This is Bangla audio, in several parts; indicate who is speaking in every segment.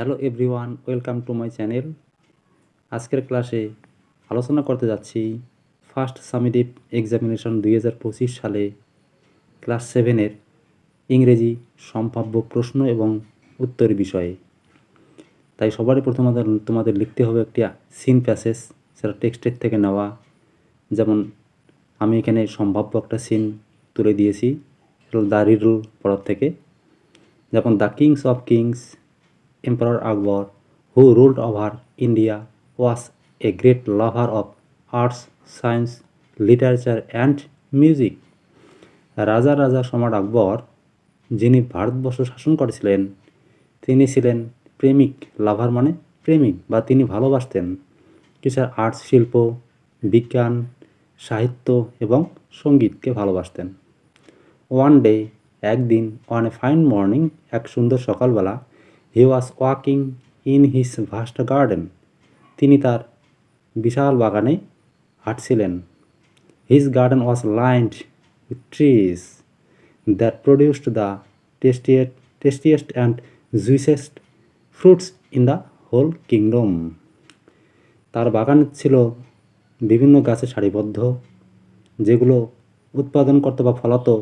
Speaker 1: Hello everyone, welcome to my channel. আজকের ক্লাসে আলোচনা করতে যাচ্ছি ফার্স্ট সামেটিভ এক্সামিনেশন 2025 সালে ক্লাস 7-এর ইংরেজি সম্ভাব্য প্রশ্ন এবং উত্তর বিষয়ে। তাই সবারই প্রথমে তোমাদের লিখতে হবে একটি সিন প্যাসেজ, সেটা টেক্সটের থেকে নেওয়া। যেমন আমি এখানে সম্ভাব্য একটা সিন তুলে দিয়েছি দ্য রিডল পড়ার থেকে। যেমন the kings of kings Emperor Akbar, who ruled over India, was a great lover of arts, science, literature and music. রাজা রাজা সম্রাট আকবর, যিনি ভারতবর্ষ শাসন করেছিলেন, তিনি ছিলেন প্রেমিক। লাভার মানে প্রেমিক, বা তিনি ভালোবাসতেন কিসের? আর্টস, শিল্প, বিজ্ঞান, সাহিত্য এবং সঙ্গীতকে ভালোবাসতেন। ওয়ান ডে, একদিন, অন এ ফাইন মর্নিং, এক সুন্দর সকালবেলা, he was walking in his vast garden, তিনি তার বিশাল বাগানে হাঁটছিলেন। His garden was lined with trees that produced the tastiest and juiciest fruits in the whole kingdom. তার বাগান ছিল বিভিন্ন গাছে সারিবদ্ধ, যেগুলো উৎপাদন করত বা ফলাতো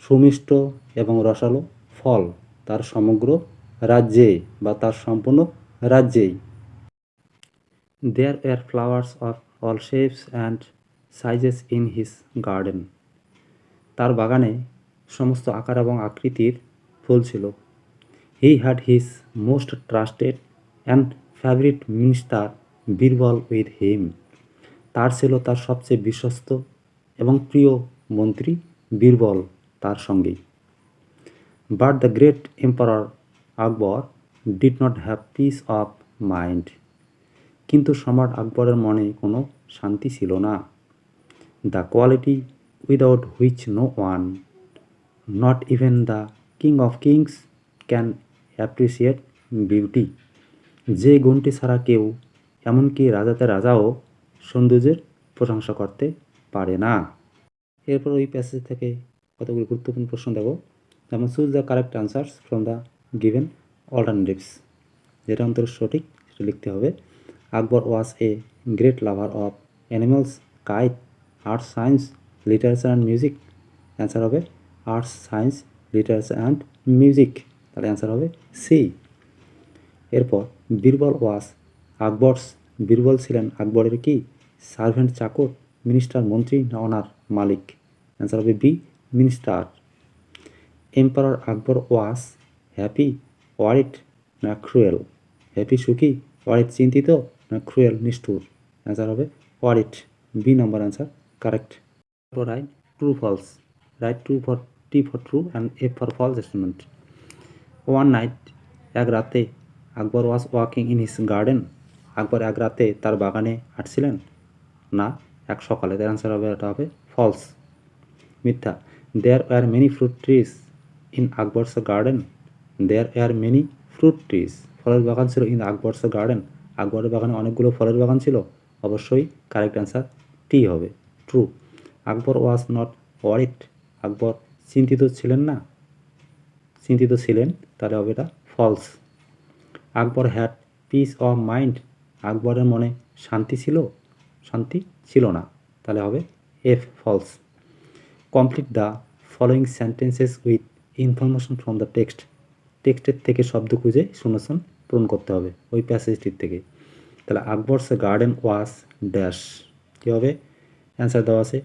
Speaker 1: সুমিষ্ট এবং রসালো ফল তার সমগ্র রাজ্যে বা তার সম্পূর্ণ রাজ্যেই। There were flowers of all shapes and sizes in his garden. তার বাগানে সমস্ত আকার এবং আকৃতির ফুল ছিল। He had his most trusted and favorite minister Birbal with him. তার ছিল তার সবচেয়ে বিশ্বস্ত এবং প্রিয় মন্ত্রী বীরবল তার সঙ্গেই। But the great emperor Akbar did not have peace of mind. কিন্তু সম্রাট আকবরের মনে কোনো শান্তি ছিল না। The quality without which no one, not even the king of kings, can appreciate beauty. যে গুণটি ছাড়া কেউ, এমনকি রাজাতে রাজাও, সৌন্দর্যের প্রশংসা করতে পারে না। এরপর ওই প্যাসেজ থেকে কতগুলো গুরুত্বপূর্ণ প্রশ্ন দেব। যেমন choose the correct answers from the given alternatives, যেটা অন্তর সঠিক সেটা লিখতে হবে। Akbar was a great lover of animals, kite, arts, science, literature and music. Answer হবে arts, science, literature and music, তাহলে অ্যান্সার হবে সি। এরপর বীরবল ওয়াজ আকবরস, বীরবল ছিলেন আকবরের কি? সার্ভেন্ট, চাকর, মিনিস্টার, মন্ত্রী, না ওনার মালিক? অ্যান্সার হবে B, minister. Emperor Akbar was happy, worried, না ক্রুয়েল? হ্যাপি সুখী, ওয়ারিড চিন্তিত, না ক্রুয়েল নিষ্ঠুর? অ্যান্সার হবে ওয়ারিড, বি নম্বর answer correct. Write true false, write true for T for true and F for false statement. One night, এক রাতে, Akbar was walking in his garden, Akbar এক রাতে তার বাগানে হাঁটছিলেন, না এক সকালে? তার অ্যান্সার হবে, এটা হবে ফলস, মিথ্যা। There are many fruit trees in Akbar's garden, there are many fruit trees, ফলের বাগান ছিল ইন আকবরস গার্ডেন, আকবরের বাগানে অনেকগুলো ফলের বাগান ছিল? অবশ্যই কারেক্ট অ্যান্সার টি হবে, true. Akbar was not worried, Akbar চিন্তিত ছিলেন না, চিন্তিত ছিলেন, তাহলে হবে এটা false. Akbar had peace of mind, আকবরের মনে শান্তি ছিল, শান্তি ছিল না, তাহলে হবে F, false. Complete the following sentences with information from the text, টেক্সটের থেকে শব্দ খুঁজে শূন্যস্থান পূরণ করতে হবে ওই প্যাসেজটির থেকে। তাহলে আকবরস গার্ডেন ওয়াজ ড্যাশ, কী হবে? অ্যান্সার দেওয়া আছে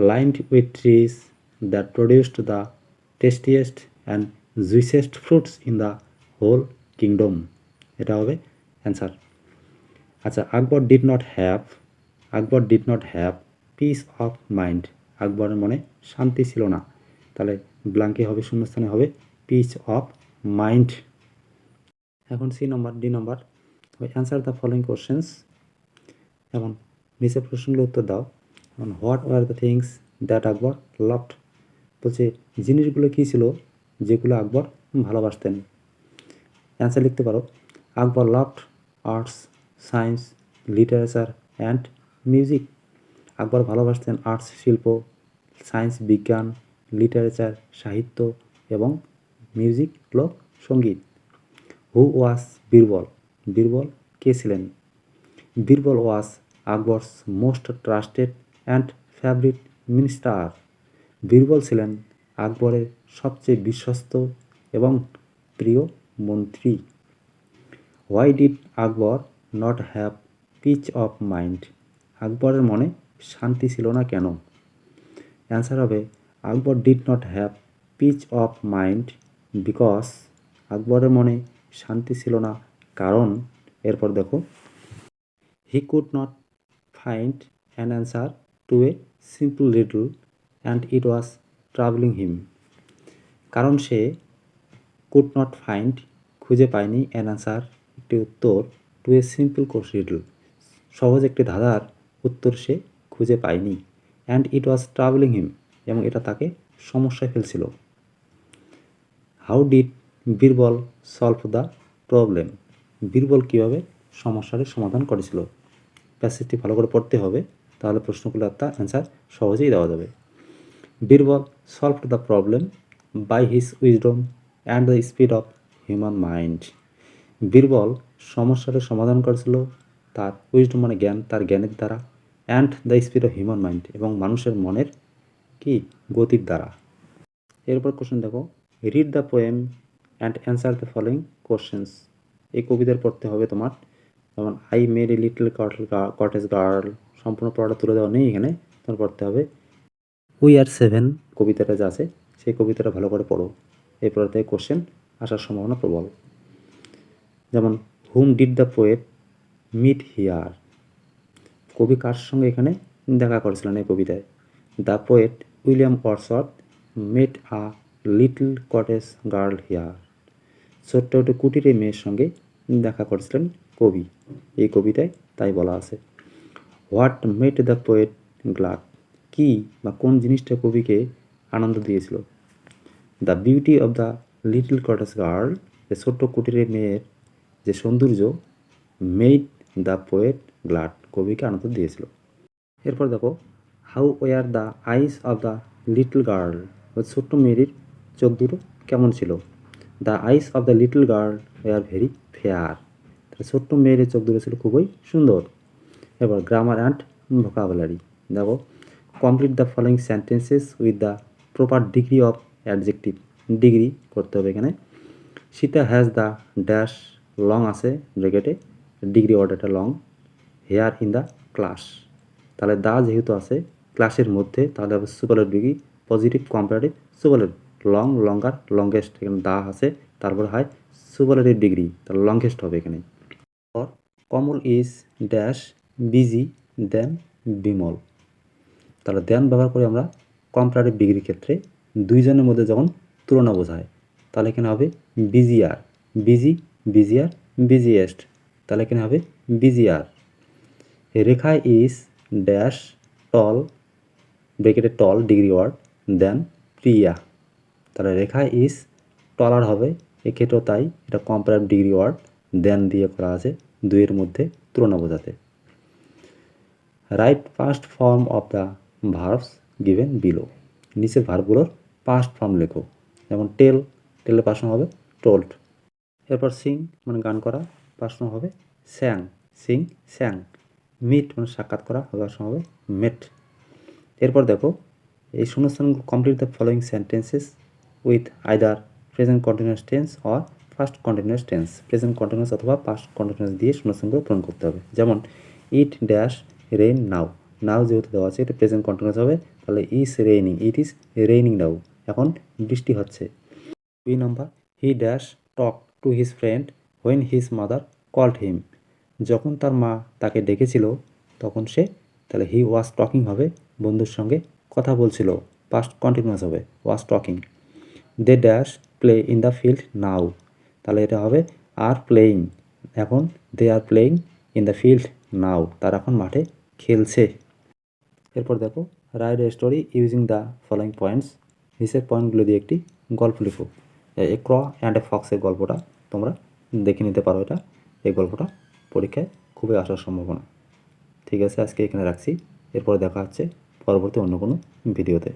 Speaker 1: lined with trees that produced the tastiest and juiciest fruits in the whole kingdom, এটা হবে অ্যান্সার। আচ্ছা, Akbar did not have, Akbar did not have peace of mind, আকবরের মনে শান্তি ছিল না, তাহলে ব্ল্যাঙ্কে হবে, শূন্যস্থানে হবে পিস অফ মাইন্ড। এখন C number, D number, answer the following questions. এখন নিচের প্রশ্নগুলো উত্তর দাও। এখন what were the things that Akbar loved, বলছে জিনিসগুলো কী ছিল যেগুলো আকবর ভালোবাসতেন? অ্যান্সার লিখতে পারো, Akbar loved arts, science, literature and music. Akbar ভালোবাসতেন আর্টস শিল্প, সায়েন্স বিজ্ঞান, লিটারেচার সাহিত্য এবং মিউজিক লোক সঙ্গীত। হু ওয়াজ বীরবল? বীরবল কে ছিলেন? Birbal was Akbar's most trusted and favourite minister. Birbal ছিলেন আকবরের সবচেয়ে বিশ্বস্ত এবং প্রিয় মন্ত্রী। Why did Akbar not have peace of mind? আকবরের মনে শান্তি ছিল না কেন? অ্যান্সার হবে Akbar did not have peace of mind because, আকবরের মনে শান্তি ছিল না কারণ, এরপর দেখো, he could not find an answer to a simple riddle and it was troubling him. কারণ সে কুড নট ফাইন্ড খুঁজে পায়নি অ্যান অ্যান্সার একটি উত্তর to a simple course riddle, সহজ একটি ধাঁধার উত্তর সে খুঁজে পায়নি। অ্যান্ড ইট ওয়াজ ট্রাভেলিং হিম, এবং এটা তাকে সমস্যায় ফেলছিল। How did Birbal solve the problem? Birbal কীভাবে সমস্যার সমাধান করেছিল? প্যাসেজটি ভালো করে পড়তে হবে, তাহলে প্রশ্নগুলোর একটা অ্যান্সার সহজেই দেওয়া যাবে। Birbal solved the problem by his wisdom and the speed of human mind. Birbal সমস্যার সমাধান করেছিল তার উইজডম মানে জ্ঞান, তার জ্ঞানের দ্বারা, and the speed of human mind, এবং মানুষের মনের কি গতির দ্বারা। এরপর কোশ্চেন দেখো, read the poem and answer the following questions. এই কবিতার পড়তে হবে তোমার, যেমন I made a little cottage girl, সম্পূর্ণ পড়াটা তুলে দেওয়া নেই এখানে, তোমার পড়তে হবে। উই আর 7 কবিতাটা যা আছে সেই কবিতাটা ভালো করে পড়ো, এরপর থেকে কোশ্চেন আসার সম্ভাবনা প্রবল। যেমন whom did the poet meet here? কবি কার সঙ্গে এখানে দেখা করেছিলেন এই কবিতায়? The poet William Wordsworth met a little cottage girl here. ছোট্ট একটি কুটিরে মেয়ের সঙ্গে দেখা করেছিলেন কবি এই কবিতায়, তাই বলা আছে। What made the poet glad? কি বা কোন জিনিসটা কবিকে আনন্দ দিয়েছিল? The beauty of the little cottage girl, যে ছোট্ট কুটিরের মেয়ের যে সৌন্দর্য, মেড দ্য পোয়েট গ্লাড, কবিকে আনন্দ দিয়েছিল। এরপর দেখো, how were the eyes of the little girl? ওই ছোট্ট মেয়ের চোখ দুটো কেমন ছিল? The eyes of the little girl were very fair. তাহলে ছোট্ট মেয়ের চোখ দুটো ছিল খুবই সুন্দর। এবার গ্রামার অ্যান্ড ভোকাবুলারি দেখো, complete the following sentences with the proper degree of adjective. Degree করতে হবে এখানে। Sita has the dash long আছে ব্রেকেটে, ডিগ্রি অর্ডারটা long, hair in the class. তাহলে দা যেহেতু আছে ক্লাসের মধ্যে, তাহলে হবে superlative degree, positive comparative superlative, long longer longest, এখানে দা আছে, তারপর হয় সুপারলেটিভ ডিগ্রি, তাহলে লংগেস্ট হবে এখানে। কমল ইজ ড্যাশ বিজি দেন বিমল। তাহলে দেন ব্যবহার করে আমরা কম্পারেটিভ ডিগ্রির ক্ষেত্রে দুইজনের মধ্যে যখন তুলনা বোঝায়, তাহলে এখানে হবে বিজিআর, বিজি বিজিআর বিজিয়েস্ট, তাহলে এখানে হবে busier. Rekha is dash tall ব্রেকেটে tall degree word than Priya. তাহলে রেখা ইজ টলার হবে, এক্ষেত্রেও তাই, এটা কম্পারেটিভ ডিগ্রি ওয়ার্ড দেন দিয়ে করা আছে দুইয়ের মধ্যে তুলনা বোঝাতে। Right past form of the verbs given below. নিচের ভার্বগুলোর পাস্ট ফর্ম লেখো। যেমন টেল, টেলের পাস্ট ফর্ম হবে টোল্ড। এরপর সিং মানে গান করা, পাস্ট ফর্ম হবে স্যাং, সিং স্যাং। মিট মানে সাক্ষাৎ করা, পাস্ট ফর্ম হবে মেট। এরপর দেখো, এই শূন্যস্থানগুলো complete the following sentences with either present continuous tense or past continuous tense. Present continuous অথবা পাস্ট কন্টিনিউয়াস দিয়ে শূন্যস্থানগুলো পূরণ করতে হবে। যেমন ইট ড্যাশ রেইন নাও, নাও যেহেতু দেওয়া আছে এটা প্রেজেন্ট কন্টিনিউয়াস হবে, তাহলে is raining, it is raining now, এখন বৃষ্টি হচ্ছে। 2 number, he dash talk to his friend when his mother called him. যখন তার মা তাকে ডেকেছিল তখন সে, তাহলে হি ওয়াজ টকিং হবে, বন্ধুর সঙ্গে কথা বলছিল, পাস্ট কন্টিনিউয়াস হবে was talking. They dash play in the field now, তাহলে এটা হবে আর প্লেয়িং, এখন they are playing in the field now, তারা এখন মাঠে খেলছে। এরপর দেখো, write a story using the following points. নিচের পয়েন্টগুলো দিয়ে একটি গল্প লিখো। এ ক্র অ্যান্ড এ ফক্সের গল্পটা তোমরা দেখে নিতে পারো, এটা এই গল্পটা পরীক্ষায় খুবই আসার সম্ভাবনা। ঠিক আছে, আজকে এখানে রাখছি, এরপর দেখা হচ্ছে পরবর্তী অন্য কোনো ভিডিওতে।